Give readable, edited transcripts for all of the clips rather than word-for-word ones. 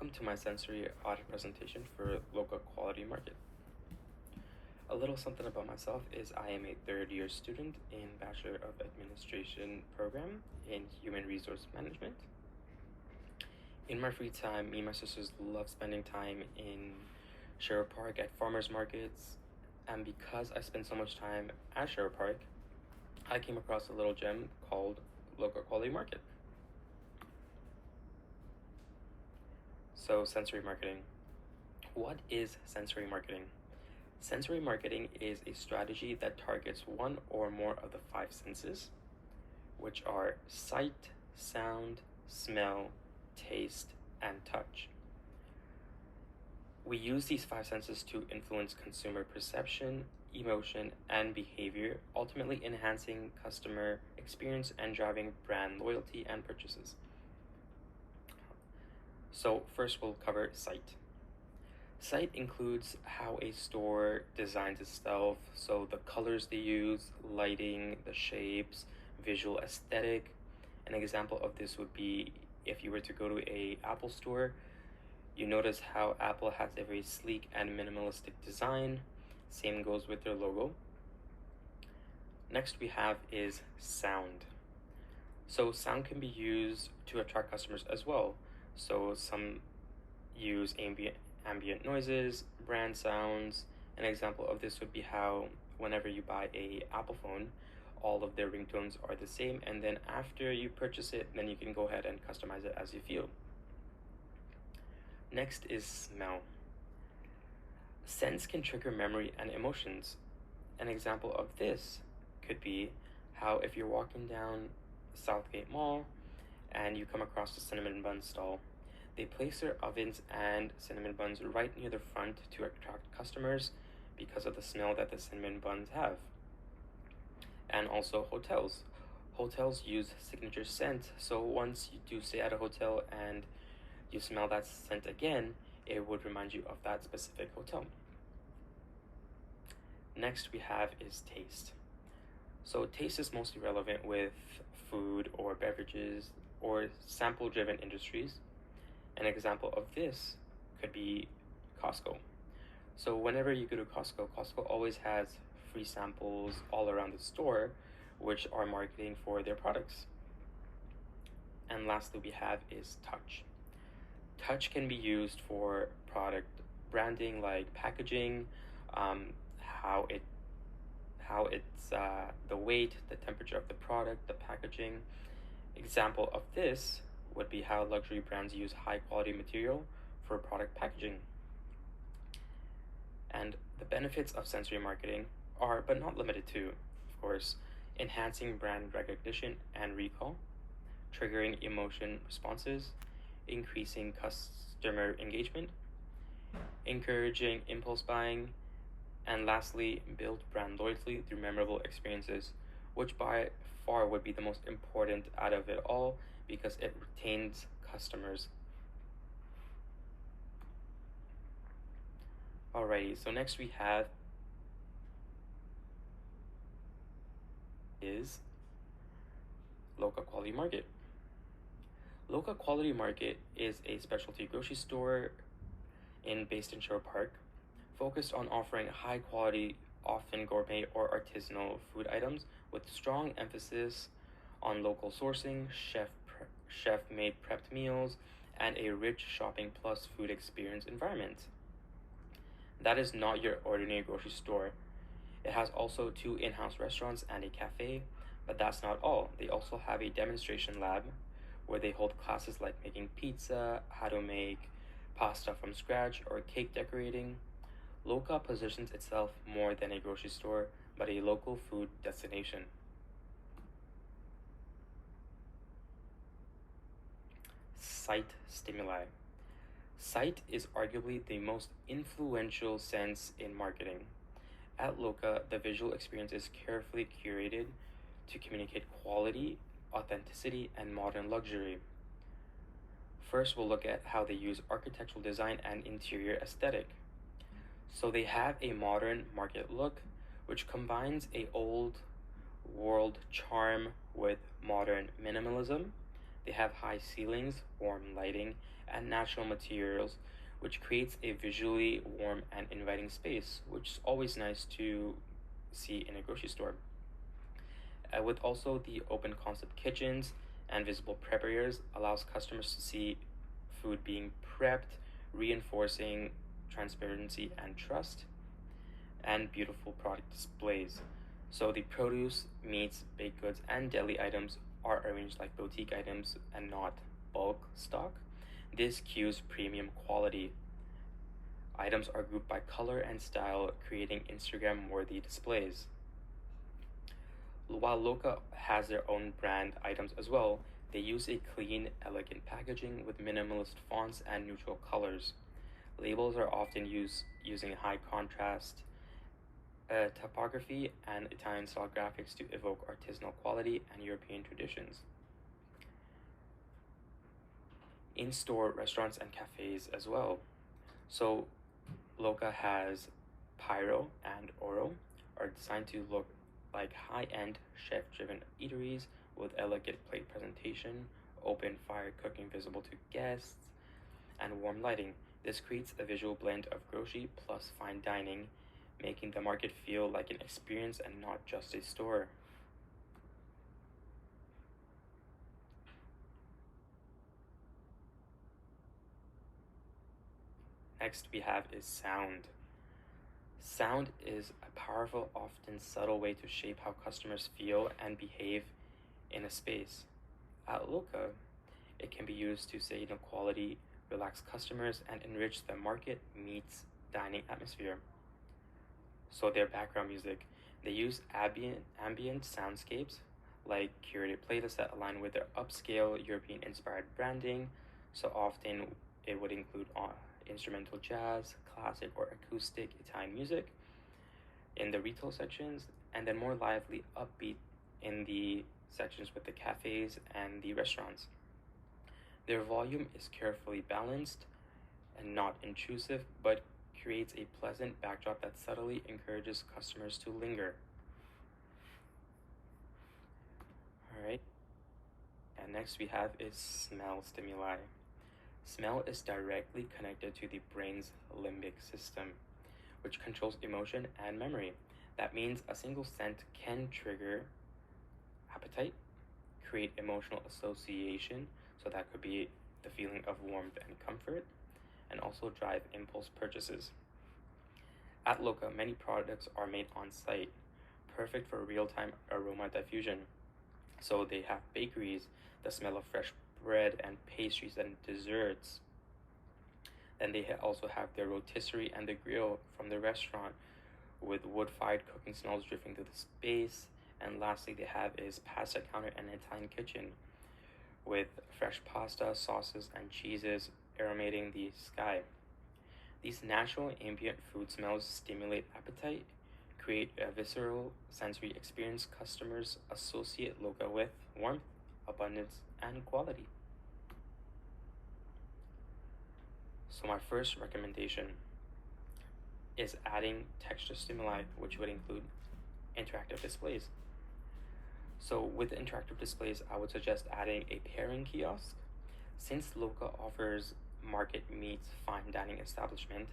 Welcome to my sensory audit presentation for local quality market. A little something about myself is I am a third-year student in Bachelor of Administration program in Human Resource Management. In my free time, me and my sisters love spending time in Sherwood Park at farmers markets, and because I spend so much time at Sherwood Park, I came across a little gem called local quality market. So, sensory marketing. What is sensory marketing? Sensory marketing is a strategy that targets one or more of the five senses, which are sight, sound, smell, taste, and touch. We use these five senses to influence consumer perception, emotion, and behavior, ultimately enhancing customer experience and driving brand loyalty and purchases. So first we'll cover sight. Sight includes how a store designs itself, so the colors they use, lighting, the shapes, visual aesthetic. An example of this would be if you were to go to a Apple store, you notice how Apple has a very sleek and minimalistic design. Same goes with their logo. Next we have is sound. So sound can be used to attract customers as well. So some use ambient noises, brand sounds. An example of this would be how whenever you buy a Apple phone, all of their ringtones are the same, and then after you purchase it, then you can go ahead and customize it as you feel. Next is smell. Scents can trigger memory and emotions. An example of this could be how if you're walking down Southgate Mall and you come across the cinnamon bun stall, they place their ovens and cinnamon buns right near the front to attract customers because of the smell that the cinnamon buns have. And also hotels. Hotels use signature scent, so once you do stay at a hotel and you smell that scent again, it would remind you of that specific hotel. Next we have is taste. So taste is mostly relevant with food or beverages or sample-driven industries. An example of this could be Costco. So whenever you go to Costco, Costco always has free samples all around the store, which are marketing for their products. And lastly we have is touch. Touch can be used for product branding, like packaging, how it's the weight, the temperature of the product, the packaging. Example of this would be how luxury brands use high quality material for product packaging. And the benefits of sensory marketing are, but not limited to, of course, enhancing brand recognition and recall, triggering emotion responses, increasing customer engagement, encouraging impulse buying, and lastly, build brand loyalty through memorable experiences, which by far would be the most important out of it all because it retains customers. Alrighty, so next we have is local quality market. Local quality market is a specialty grocery store based in Sherwood Park, focused on offering high quality, often gourmet or artisanal food items with strong emphasis on local sourcing, chef-made prepped meals, and a rich shopping plus food experience environment. That is not your ordinary grocery store. It has also 2 in-house restaurants and a cafe, but that's not all. They also have a demonstration lab where they hold classes like making pizza, how to make pasta from scratch, or cake decorating. Loca positions itself more than a grocery store, but a local food destination. Sight stimuli. Sight is arguably the most influential sense in marketing. At Loca, the visual experience is carefully curated to communicate quality, authenticity, and modern luxury. First, we'll look at how they use architectural design and interior aesthetic. So they have a modern market look, which combines a old world charm with modern minimalism. They have high ceilings, warm lighting, and natural materials, which creates a visually warm and inviting space, which is always nice to see in a grocery store. With also the open concept kitchens and visible prep areas allows customers to see food being prepped, reinforcing transparency and trust, and beautiful product displays. So the produce, meats, baked goods, and deli items are arranged like boutique items and not bulk stock. This cues premium quality. Items are grouped by color and style, creating Instagram-worthy displays. While Loka has their own brand items as well, they use a clean, elegant packaging with minimalist fonts and neutral colors. Labels are often used using high contrast typography and Italian style graphics to evoke artisanal quality and European traditions. In-store restaurants and cafes as well. So Loka has Pyro and Oro are designed to look like high-end chef-driven eateries with elegant plate presentation, open fire cooking visible to guests, and warm lighting. This creates a visual blend of grocery plus fine dining, making the market feel like an experience and not just a store. Next we have is sound. Sound is a powerful, often subtle way to shape how customers feel and behave in a space. At Loka, it can be used to signal quality, relax customers, and enrich the market meets dining atmosphere. So their background music, they use ambient soundscapes like curated playlists that align with their upscale European-inspired branding. So often it would include instrumental jazz, classic or acoustic Italian music in the retail sections, and then more lively, upbeat in the sections with the cafes and the restaurants. Their volume is carefully balanced and not intrusive, but creates a pleasant backdrop that subtly encourages customers to linger. Alright, and next we have is smell stimuli. Smell is directly connected to the brain's limbic system, which controls emotion and memory. That means a single scent can trigger appetite, create emotional association, so that could be the feeling of warmth and comfort, and also drive impulse purchases. At Loka, many products are made on site, perfect for real-time aroma diffusion. So they have bakeries, the smell of fresh bread and pastries and desserts. Then they also have their rotisserie and the grill from the restaurant with wood-fired cooking smells drifting through the space. And lastly, they have is pasta counter and Italian kitchen with fresh pasta, sauces, and cheeses aromating the sky. These natural ambient food smells stimulate appetite, create a visceral sensory experience customers associate Loka with warmth, abundance, and quality. So my first recommendation is adding texture stimuli, which would include interactive displays. So with interactive displays, I would suggest adding a pairing kiosk. Since Loka offers market meets fine dining establishment,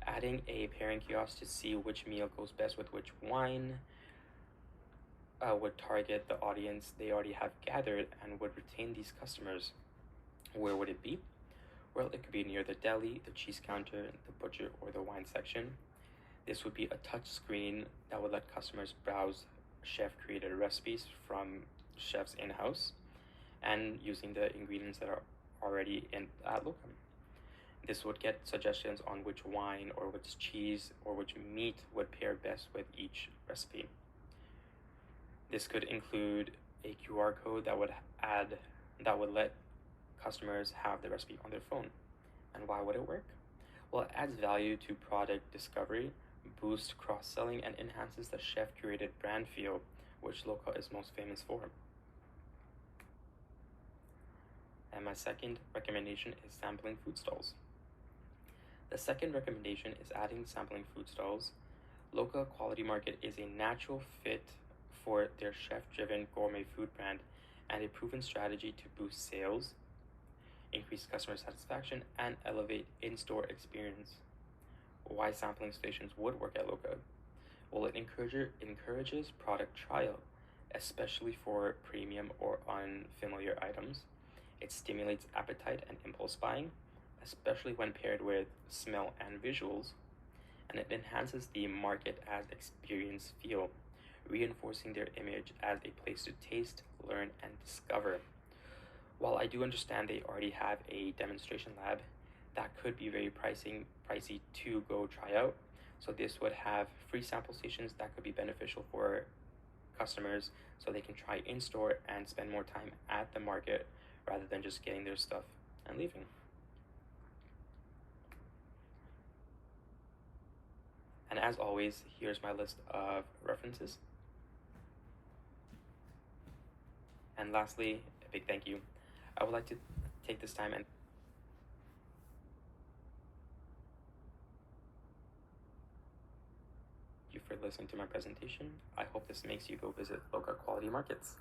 adding a pairing kiosk to see which meal goes best with which wine would target the audience they already have gathered and would retain these customers. Where would it be? Well, it could be near the deli, the cheese counter, the butcher, or the wine section. This would be a touch screen that would let customers browse chef-created recipes from chefs in-house and using the ingredients that are already at Loka. This would get suggestions on which wine or which cheese or which meat would pair best with each recipe. This could include a QR code that would let customers have the recipe on their phone. And why would it work? Well, it adds value to product discovery, boosts cross-selling, and enhances the chef-curated brand feel, which Loka is most famous for. And my second recommendation is sampling food stalls. The second recommendation is adding sampling food stalls. Loka Quality Market is a natural fit for their chef-driven gourmet food brand and a proven strategy to boost sales, increase customer satisfaction, and elevate in-store experience. Why sampling stations would work at Loka? Well, it encourages product trial, especially for premium or unfamiliar items. It stimulates appetite and impulse buying, especially when paired with smell and visuals. And it enhances the market as experience feel, reinforcing their image as a place to taste, learn, and discover. While I do understand they already have a demonstration lab, that could be very pricey to go try out. So this would have free sample stations that could be beneficial for customers so they can try in store and spend more time at the market rather than just getting their stuff and leaving. And as always, here's my list of references. And lastly, a big thank you. I would like to take this time and thank you for listening to my presentation. I hope this makes you go visit Loka Quality Markets.